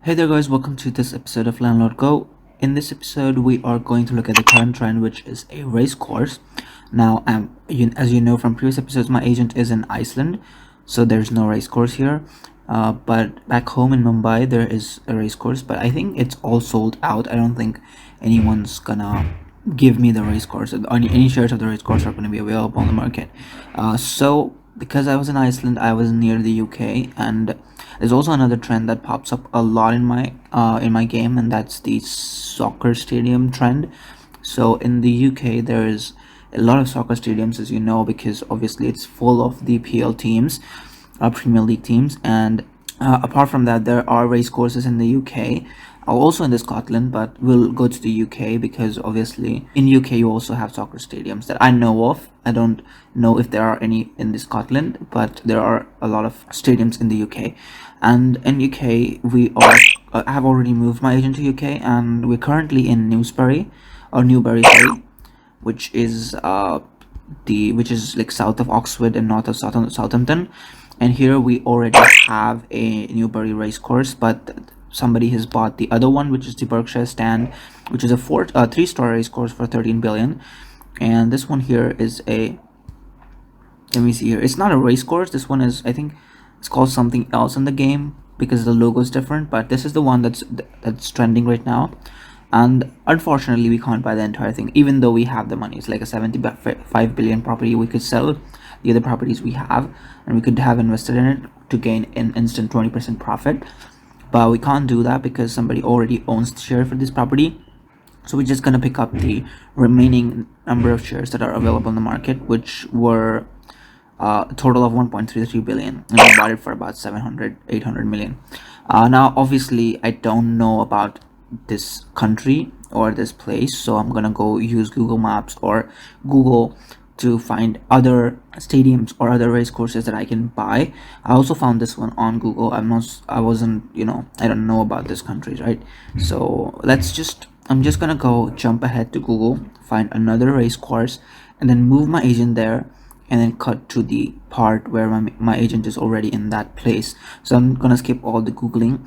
Hey there guys, welcome to this episode of Landlord Go. In this episode, we are going to look at the current trend, which is a race course. Now, as you know from previous episodes, my agent is in Iceland, so there's no race course here. But back home in Mumbai, there is a race course, but I think it's all sold out. I don't think anyone's gonna give me the race course. Any shares of the race course are going to be available on the market. So because I was in Iceland, I was near the UK, and there's also another trend that pops up a lot in my game, and that's the soccer stadium trend. So in the UK, there is a lot of soccer stadiums, as you know, because obviously it's full of the PL teams, Premier League teams, and apart from that, there are race courses in the UK, also in the Scotland, but we'll go to the UK because obviously in UK you also have soccer stadiums that I know of. I don't know if there are any in the Scotland, but there are a lot of stadiums in the UK. And in UK we are I have already moved my agent to UK, and we're currently in Newbury, sorry, which is like south of Oxford and north of Southampton. And here we already have a Newbury race course, but somebody has bought the other one, which is the Berkshire Stand, which is a 3-star race course for 13 billion. And this one here is a, let me see here, it's not a race course. This one is, I think it's called something else in the game because the logo is different, but this is the one that's trending right now. And unfortunately we can't buy the entire thing, even though we have the money. It's like a 75 billion property. We could sell the other properties we have, and we could have invested in it to gain an instant 20% profit, but we can't do that because somebody already owns the share for this property. So we're just gonna pick up the remaining number of shares that are available in the market, which were a total of 1.33 billion, and we bought it for about 800 million. Now obviously I don't know about this country or this place, so I'm gonna go use Google Maps or Google to find other stadiums or other race courses that I can buy. I also found this one on Google. I don't know about this country, right? So I'm just gonna go jump ahead to Google, find another race course, and then move my agent there, and then cut to the part where my agent is already in that place. So I'm gonna skip all the Googling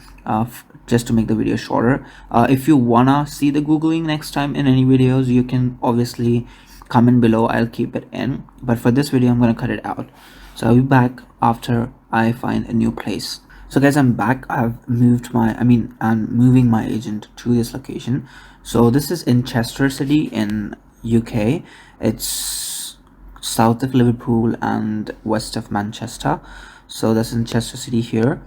just to make the video shorter. If you wanna see the Googling next time in any videos, you can obviously comment below. I'll keep it in, but for this video I'm gonna cut it out. So I'll be back after I find a new place. So guys, I'm back. I'm moving my agent to this location. So this is in Chester City in UK. It's south of Liverpool and west of Manchester. So that's in Chester City here.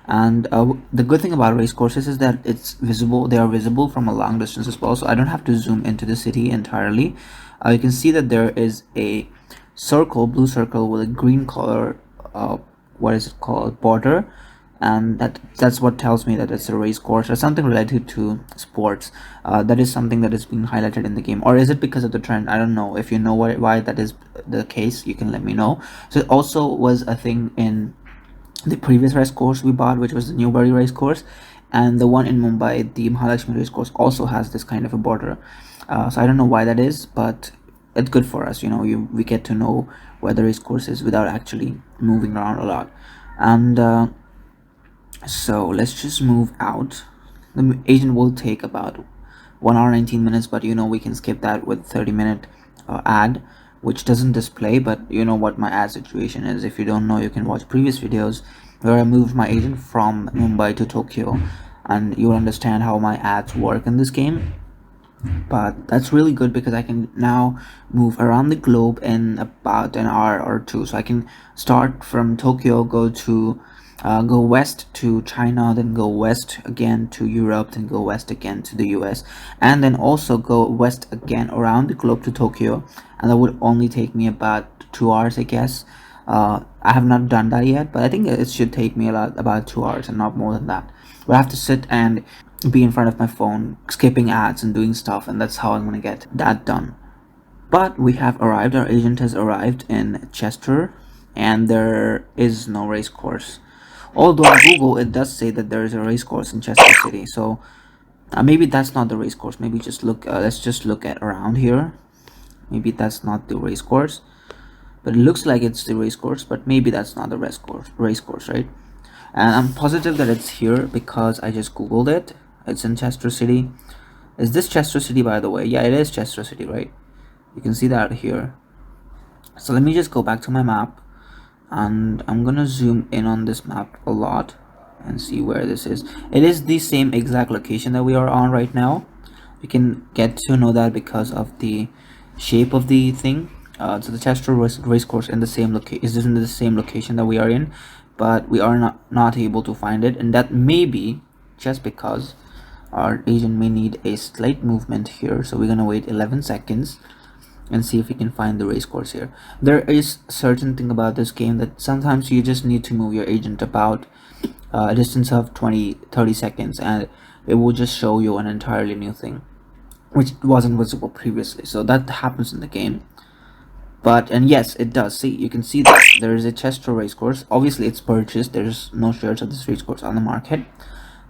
And the good thing about race courses is that they are visible from a long distance as well, so I don't have to zoom into the city entirely. You can see that there is a blue circle with a green color, what is it called, border, and that's what tells me that it's a race course or something related to sports. That is something that is being highlighted in the game, or is it because of the trend? I don't know. If you know why that is the case, you can let me know. So it also was a thing in the previous race course we bought, which was the Newbury race course, and the one in Mumbai, the Mahalakshmi race course, also has this kind of a border. So I don't know why that is, but it's good for us. We get to know where the race course is without actually moving around a lot. And so let's just move out. The agent will take about 1 hour 19 minutes, but we can skip that with 30-minute ad, which doesn't display. But you know what my ad situation is. If you don't know, you can watch previous videos where I moved my agent from Mumbai to Tokyo, and you'll understand how my ads work in this game. But that's really good because I can now move around the globe in about an hour or two. So I can start from Tokyo, go west to China, then go west again to Europe, then go west again to the US, and then also go west again around the globe to Tokyo. And that would only take me about 2 hours, I guess. I have not done that yet, but I think it should take me about 2 hours and not more than that. But I have to sit and be in front of my phone, skipping ads and doing stuff, and that's how I'm gonna get that done. But we have arrived. Our agent has arrived in Chester, and there is no race course. Although on Google it does say that there is a race course in Chester City, so maybe that's not the race course. Maybe let's just look at around here. Maybe that's not the race course, but it looks like it's the race course. But maybe that's not the race course, right? and I'm positive that it's here because I just googled it. It's in Chester City. Is this Chester City, by the way? Yeah, it is Chester City, right? You can see that here. So let me just go back to my map, and I'm gonna zoom in on this map a lot and see where this is. It is the same exact location that we are on right now. You can get to know that because of the shape of the thing. So the Chester race course in the same location is in the same location that we are in, but we are not able to find it, and that may be just because our agent may need a slight movement here. So we're gonna wait 11 seconds and see if we can find the race course here. There is a certain thing about this game that sometimes you just need to move your agent about a distance of 20-30 seconds, and it will just show you an entirely new thing which wasn't visible previously. So that happens in the game. And yes, it does. See, you can see that there is a Chester race course. Obviously it's purchased, there's no shares of this race course on the market,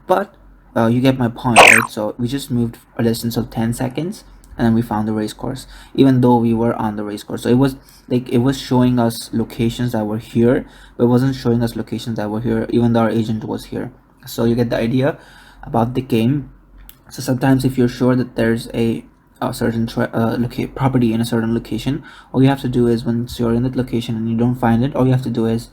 but you get my point, right? So we just moved a distance of 10 seconds and then we found the race course, even though we were on the race course. So it was showing us locations that were here, but it wasn't showing us locations that were here even though our agent was here. So you get the idea about the game. So sometimes if you're sure that there's a certain property in a certain location, all you have to do is, once you're in that location and you don't find it, all you have to do is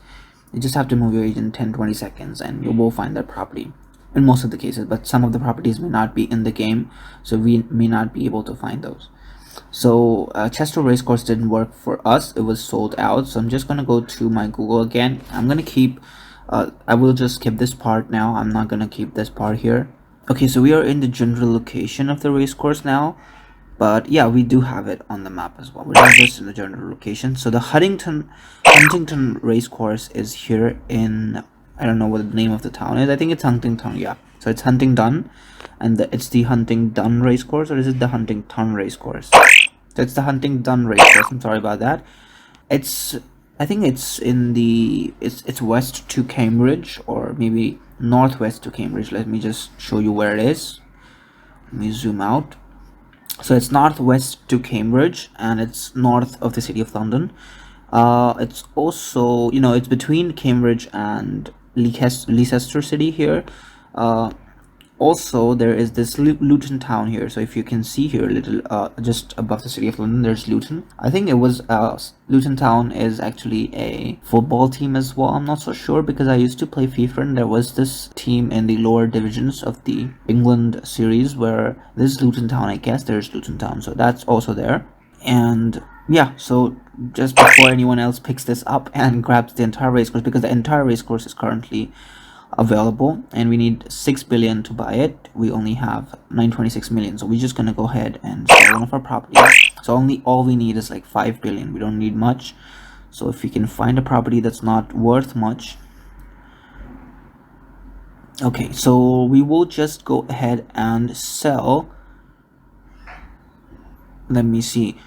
you just have to move your agent 10-20 seconds and you will find that property in most of the cases. But some of the properties may not be in the game, so we may not be able to find those. So Chester racecourse didn't work for us, it was sold out. So I'm just gonna go to my Google again. I'm gonna keep I will just skip this part now. I'm not gonna keep this part here. Okay, so we are in the general location of the racecourse now, but yeah, we do have it on the map as well. We're not just in the general location. So the Huntington racecourse is here in, I don't know what the name of the town is. I think it's Huntington. Yeah, so it's Huntingdon, and it's the Huntingdon racecourse, or is it the Huntington racecourse? So it's the Huntingdon racecourse. I'm sorry about that. I think it's in the it's west to Cambridge, or maybe northwest to Cambridge. Let me just show you where it is. Let me zoom out. So it's northwest to Cambridge and it's north of the city of London. It's also, it's between Cambridge and Leicester City here. Also, there is this Luton town here. So if you can see here, little just above the city of London, there's Luton. I think it was Luton town is actually a football team as well. I'm not so sure because I used to play FIFA and there was this team in the lower divisions of the England series where this Luton town, I guess there's Luton town, so that's also there. And yeah, so just before anyone else picks this up and grabs the entire racecourse, because the entire racecourse is currently available and we need 6 billion to buy it, we only have 926 million. So we're just gonna go ahead and sell one of our properties. So all we need is like 5 billion. We don't need much. So if we can find a property that's not worth much, okay, so we will just go ahead and sell. Let me see.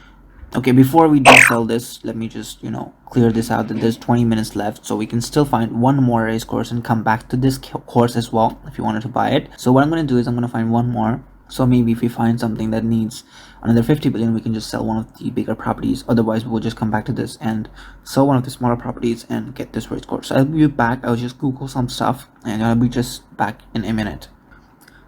Okay, before we do sell this, let me just clear this out, that there's 20 minutes left, so we can still find one more race course and come back to this course as well if you wanted to buy it. So what I'm going to do is I'm going to find one more. So maybe if we find something that needs another 50 billion, we can just sell one of the bigger properties. Otherwise, we'll just come back to this and sell one of the smaller properties and get this race course. So I'll be back. I'll just Google some stuff and I'll be just back in a minute.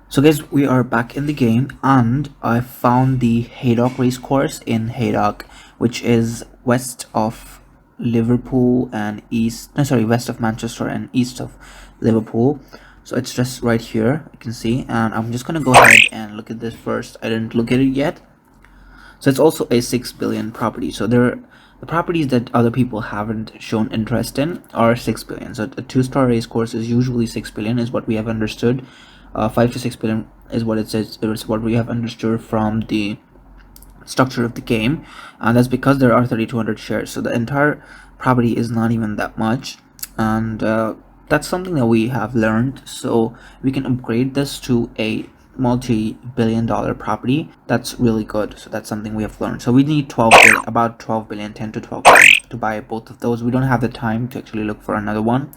So guys, we are back in the game and I found the Haydock race course in Haydock, which is west of Liverpool and west of Manchester and east of Liverpool. So it's just right here, you can see, and I'm just gonna go ahead and look at this first. I didn't look at it yet. So it's also a 6 billion property. So the properties that other people haven't shown interest in are 6 billion. So a 2-star race course is usually 6 billion is what we have understood. 5 to 6 billion is what it says. It's what we have understood from the structure of the game, and that's because there are 3,200 shares. So the entire property is not even that much, and that's something that we have learned. So we can upgrade this to a multi-billion-dollar property. That's really good. So that's something we have learned. So we need 12 billion, about 12 billion, 10 to 12 billion to buy both of those. We don't have the time to actually look for another one.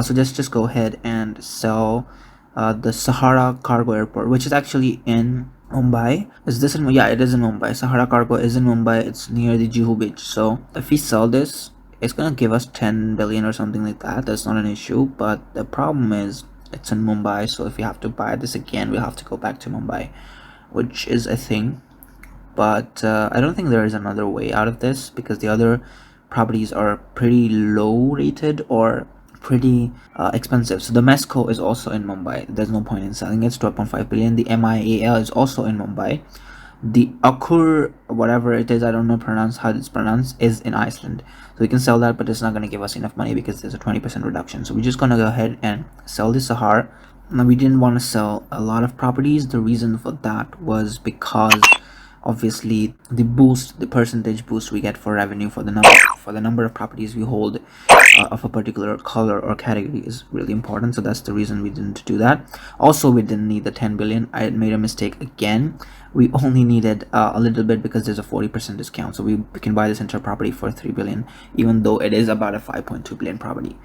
So just go ahead and sell the Sahara Cargo Airport, which is actually in Mumbai. Is this in? Yeah, it is in Mumbai. Sahara Cargo is in Mumbai. It's near the Juhu beach. So if we sell this, it's gonna give us 10 billion or something like that. That's not an issue, but the problem is it's in Mumbai, so if we have to buy this again, we'll have to go back to Mumbai, which is a thing. But I don't think there is another way out of this, because the other properties are pretty low rated or pretty expensive. So the Mesco is also in Mumbai. There's no point in selling it. It's 12.5 billion. The MIAL is also in Mumbai. The Akur, whatever it is, I don't know how it's pronounced, is in Iceland. So we can sell that, but it's not going to give us enough money because there's a 20% reduction. So we're just going to go ahead and sell the Sahar. Now, we didn't want to sell a lot of properties. The reason for that was because obviously the percentage boost we get for revenue for the number of properties we hold of a particular color or category is really important. So that's the reason we didn't do that. Also, we didn't need the 10 billion. I made a mistake again. We only needed a little bit because there's a 40% discount, so we can buy this entire property for 3 billion, even though it is about a 5.2 billion property.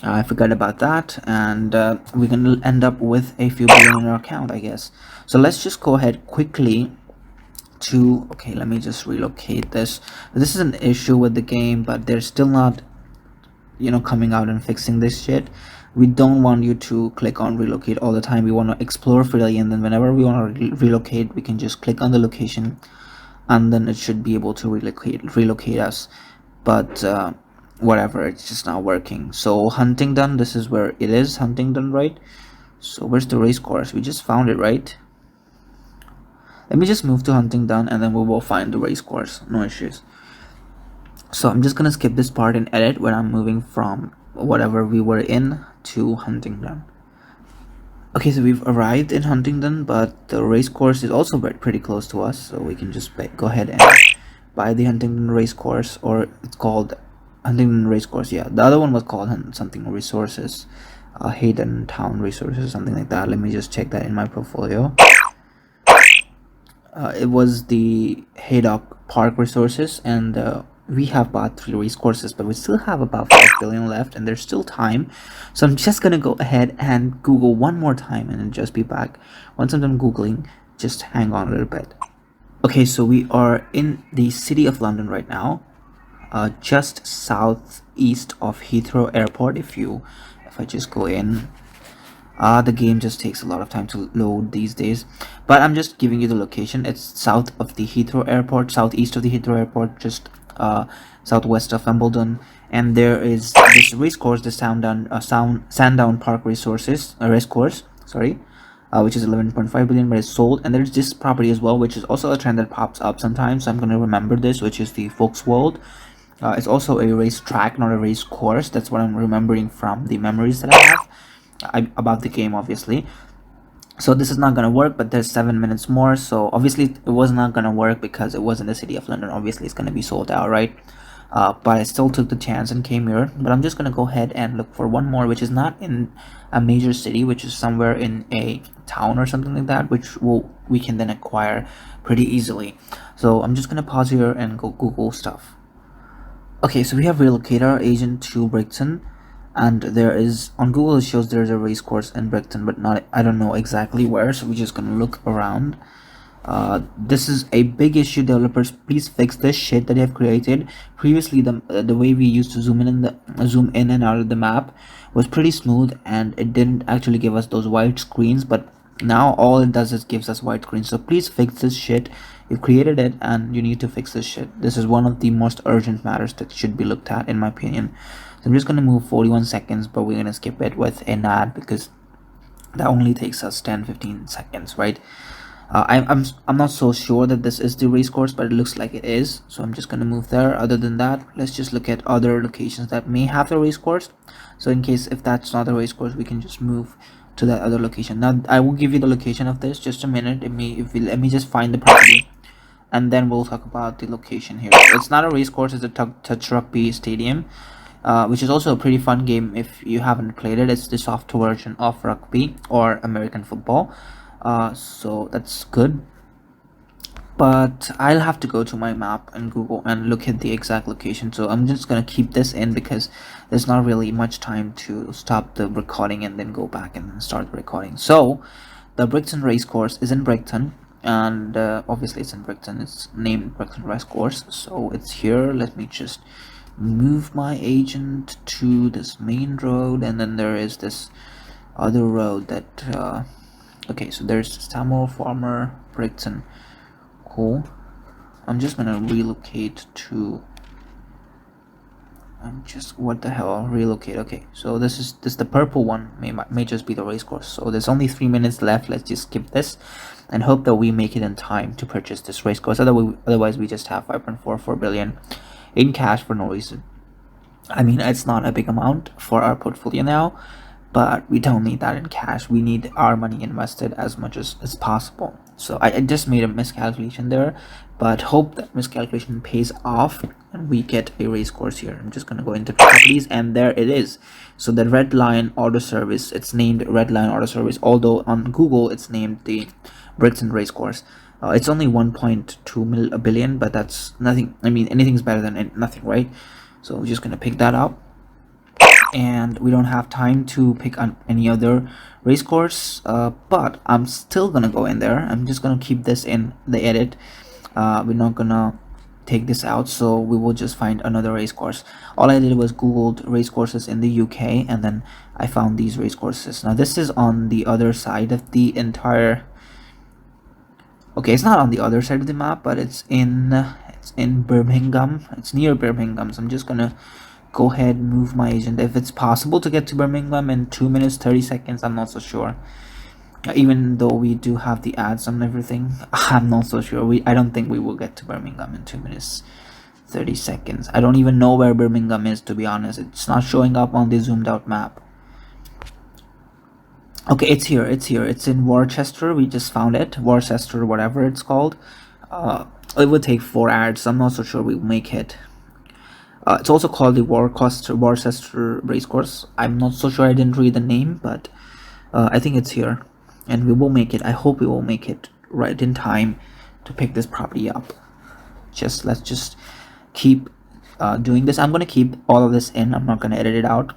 I forgot about that, and we're gonna end up with a few billion in our account, I guess. So let's just go ahead quickly to, okay, let me just relocate this. This is an issue with the game, but they're still not, coming out and fixing this shit. We don't want you to click on relocate all the time. We want to explore freely, and then whenever we want to relocate, we can just click on the location, and then it should be able to relocate us. But whatever, it's just not working. So Huntingdon, this is where it is. Huntingdon, right? So where's the race course? We just found it, right? Let me just move to Huntingdon, and then we will find the race course. No issues. So I'm just gonna skip this part and edit when I'm moving from whatever we were in to Huntingdon. Okay, so we've arrived in Huntingdon, but the race course is also pretty close to us, so we can just go ahead and buy the Huntingdon race course, or it's called Huntingdon race course. Yeah, the other one was called something resources, Hayden Town resources, something like that. Let me just check that in my portfolio. It was the Haydock Park resources, and we have bought 3 race courses, but we still have about 5 billion left, and there's still time. So I'm just gonna go ahead and Google one more time and then just be back. Once I'm done Googling, just hang on a little bit. Okay, so we are in the city of London right now, just southeast of Heathrow Airport. If I just go in, the game just takes a lot of time to load these days, but I'm just giving you the location. It's south of the Heathrow Airport, southeast of the Heathrow Airport, just southwest of Wimbledon, and there is this race course, the Sandown Park Resources race course, sorry, which is 11.5 billion, but it's sold. And there's this property as well, which is also a trend that pops up sometimes, so I'm going to remember this, which is the Volksworld. It's also a race track, not a race course. That's what I'm remembering from the memories that I have about the game, obviously. So this is not gonna work, but there's 7 minutes more. So obviously it was not gonna work because it was in the city of London. Obviously it's gonna be sold out, right? But I still took the chance and came here. But I'm just gonna go ahead and look for one more, which is not in a major city, which is somewhere in a town or something like that, which we can then acquire pretty easily. So I'm just gonna pause here and go Google stuff. Okay, so we have relocated our agent to Brighton, and there is, on Google it shows there's a race course in Brighton, but I don't know exactly where, so we're just gonna look around. This is a big issue. Developers, please fix this shit that you have created. Previously, the way we used to zoom in and out of the map was pretty smooth, and it didn't actually give us those white screens, but now all it does is gives us white screens. So please fix this shit. You created it, and you need to fix this shit. This is one of the most urgent matters that should be looked at, in my opinion. So I'm just gonna move 41 seconds, but we're gonna skip it with an ad because that only takes us 10-15 seconds, right? I'm not so sure that this is the race course, but it looks like it is, so I'm just gonna move there. Other than that, let's just look at other locations that may have the race course. So in case if that's not the race course, we can just move to that other location. Now I will give you the location of this. Just a minute. Let me just find the property, and then we'll talk about the location here. It's not a race course, it's a touch rugby stadium, which is also a pretty fun game if you haven't played it. It's the soft version of rugby or American football, so that's good. But I'll have to go to my map and Google and look at the exact location, so I'm just gonna keep this in because there's not really much time to stop the recording and then go back and then start the recording. So the Brighton race course is in Brighton, and obviously it's in Brighton. It's named Brighton race course, so it's here. Let me just move my agent to this main road, and then there is this other road that okay, so there's Samuel Farmer Brighton. Cool. I'm just gonna relocate to what the hell, relocate. Okay, so this the purple one may just be the race course. So there's only 3 minutes left. Let's just skip this and hope that we make it in time to purchase this race course. Otherwise we just have 5.44 billion in cash for no reason. I mean, it's not a big amount for our portfolio now, but we don't need that in cash. We need our money invested as much as possible. So I just made a miscalculation there, but hope that miscalculation pays off and we get a race course here. I'm just gonna go into properties, and there it is. So the Red Line Auto Service, it's named Red Line Auto Service, although on Google it's named the Brighton Race Course. It's only 1.2 billion, but that's nothing. I mean, anything's better than nothing, right? So we're just gonna pick that up, and we don't have time to pick on any other race course, but I'm still gonna go in there. I'm just gonna keep this in the edit. We're not gonna take this out, so we will just find another race course. All I did was googled race courses in the UK, and then I found these race courses. Now this is on the other side of the entire, okay, it's not on the other side of the map, but it's in Birmingham. It's near Birmingham, so I'm just gonna go ahead and move my agent. If it's possible to get to Birmingham in 2 minutes 30 seconds, I'm not so sure. Even though we do have the ads and everything, I'm not so sure. I don't think we will get to Birmingham in 2 minutes 30 seconds. I don't even know where Birmingham is, to be honest. It's not showing up on the zoomed out map. Okay, it's here. It's in Worcester. We just found it. Worcester, whatever it's called. It would take 4 ads. I'm not so sure we'll make it. It's also called the Worcester Racecourse. I'm not so sure. I didn't read the name, but I think it's here, and we will make it. I hope we will make it right in time to pick this property up. Let's just keep doing this. I'm gonna keep all of this in. I'm not gonna edit it out,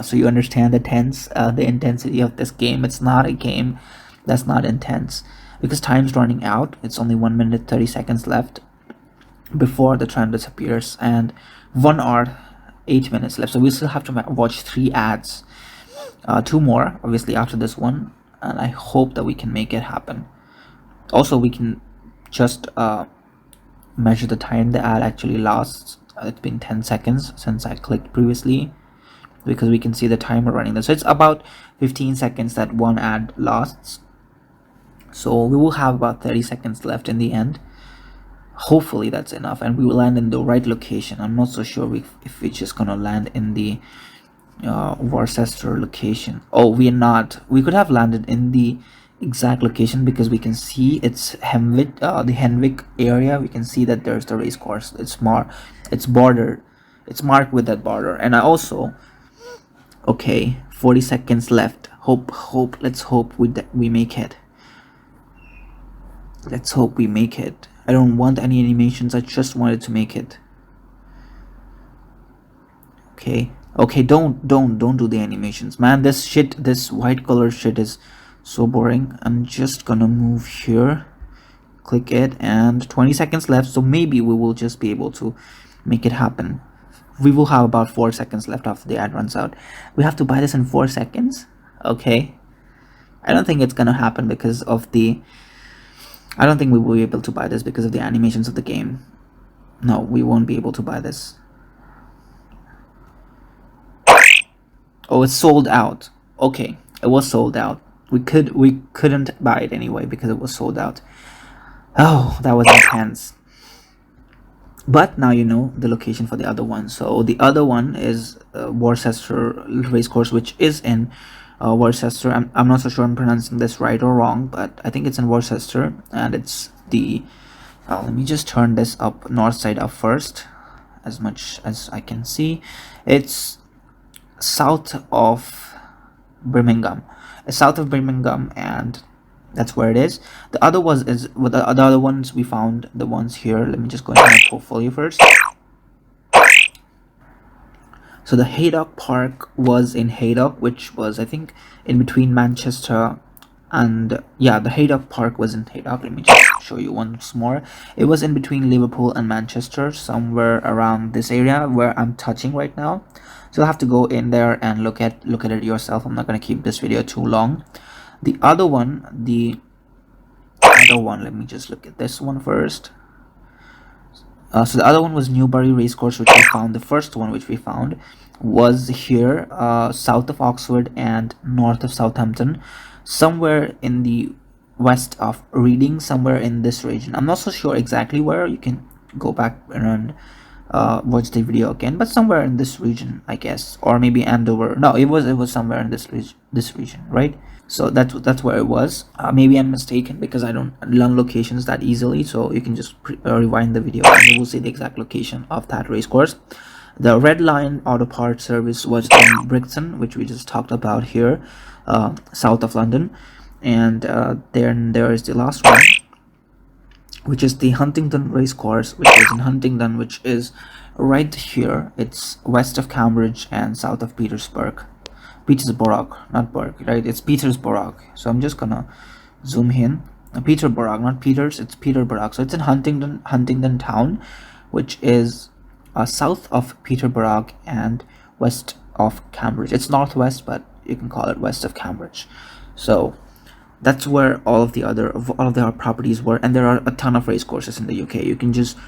so you understand the intensity of this game. It's not a game that's not intense, because time's running out. It's only 1 minute 30 seconds left before the trend disappears, and 1 hour 8 minutes left. So we still have to watch 3 ads, 2 more obviously after this one, and I hope that we can make it happen. Also, we can just measure the time the ad actually lasts. It's been 10 seconds since I clicked previously, because we can see the timer running there. So it's about 15 seconds that one ad lasts. So we will have about 30 seconds left in the end. Hopefully that's enough, and we will land in the right location. I'm not so sure if we're just gonna land in the Worcester location. Oh, we are not. We could have landed in the exact location, because we can see it's Henwick, the Henwick area. We can see that there's the race course. It's bordered. It's marked with that border. And I also, okay, 40 seconds left. Let's hope we make it. Let's hope we make it. I don't want any animations. I just wanted to make it. Okay, don't do the animations, man. This white color shit is so boring. I'm just gonna move here, click it, and 20 seconds left, so maybe we will just be able to make it happen. We will have about 4 seconds left after the ad runs out. We have to buy this in 4 seconds. Okay, I don't think it's gonna happen because of the I don't think we will be able to buy this because of the animations of the game. No, we won't be able to buy this. Oh, it's sold out. Okay, it was sold out. We couldn't buy it anyway because it was sold out. Oh, that was intense. But now you know the location for the other one. So the other one is Worcester Racecourse, which is in Worcester. I'm not so sure I'm pronouncing this right or wrong, but I think it's in Worcester, and it's the let me just turn this up, north side up first, as much as I can see. It's south of Birmingham. It's south of Birmingham, and that's where it is. The other the other ones we found, the ones here. Let me just go into my portfolio first. So the Haydock Park was in Haydock, which was, I think, in between Manchester And yeah, the Haydock Park was in Haydock. Let me just show you once more. It was in between Liverpool and Manchester, somewhere around this area where I'm touching right now. So you'll have to go in there and look at it yourself. I'm not going to keep this video too long. The other one, let me just look at this one first. So the other one was Newbury Racecourse, which we found. The first one which we found was here, south of Oxford and north of Southampton, somewhere in the west of Reading, somewhere in this region. I'm not so sure exactly where. You can go back and watch the video again, but somewhere in this region, I guess, or maybe Andover. No, it was somewhere in this region, right? So that's where it was. Maybe I'm mistaken because I don't learn locations that easily. So you can just rewind the video and you will see the exact location of that race course. The Red Line Auto Parts service was in Brixton, which we just talked about here, south of London. And then there is the last one, which is the Huntingdon Racecourse, which is in Huntingdon, which is right here. It's west of Cambridge and south of Petersburg, not Berg, right? It's Petersburg. So I'm just gonna zoom in. Peterborough, not Peters, it's Peterborough. So it's in Huntingdon town, which is south of Peterborough and west of Cambridge. It's northwest, but you can call it west of Cambridge. So that's where all of our properties were, and there are a ton of race courses in the UK. You can just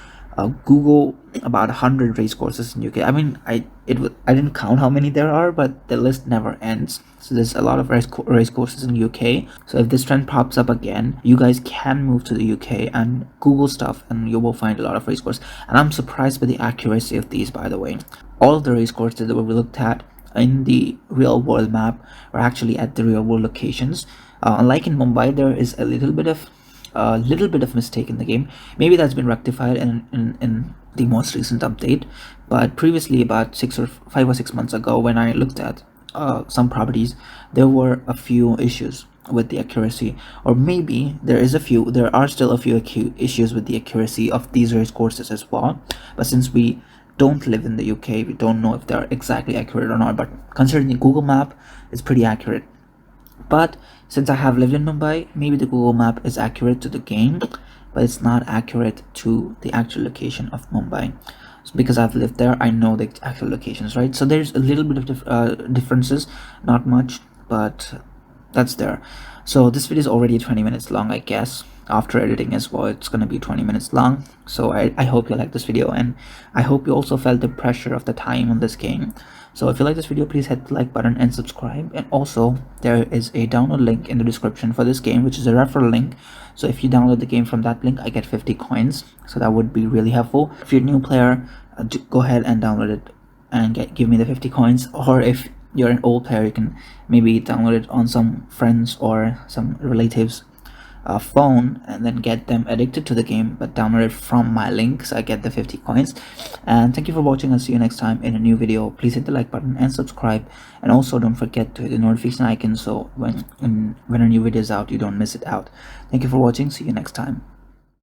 Google about 100 race courses in UK. I mean, I didn't count how many there are, but the list never ends. So there's a lot of race courses in UK. So if this trend pops up again, you guys can move to the UK and Google stuff, and you will find a lot of race courses. And I'm surprised by the accuracy of these, by the way. All of the race courses that we looked at in the real world map are actually at the real world locations. Unlike in Mumbai, there is a little bit of mistake in the game. Maybe that's been rectified in the most recent update, but previously, about 5 or 6 months ago, when I looked at some properties, there were a few issues with the accuracy, or maybe there are still a few issues with the accuracy of these race courses as well. But since we don't live in the UK, we don't know if they're exactly accurate or not. But considering the Google map, it's pretty accurate. But since I have lived in Mumbai, maybe the Google map is accurate to the game, but it's not accurate to the actual location of Mumbai. So because I've lived there, I know the actual locations, right? So there's a little bit of differences, not much, but that's there. So this video is already 20 minutes long, I guess. After editing as well, it's gonna be 20 minutes long. So I hope you like this video, and I hope you also felt the pressure of the time on this game. So if you like this video, please hit the like button and subscribe. And also, there is a download link in the description for this game, which is a referral link. So if you download the game from that link, I get 50 coins. So that would be really helpful. If you're a new player, go ahead and download it and give me the 50 coins. Or if you're an old player, you can maybe download it on some friends or some relatives' phone and then get them addicted to the game, but download it from my link, so I get the 50 coins. And thank you for watching. I'll see you next time in a new video. Please hit the like button and subscribe, and also don't forget to hit the notification icon so when a new video is out, you don't miss it out. Thank you for watching. See you next time.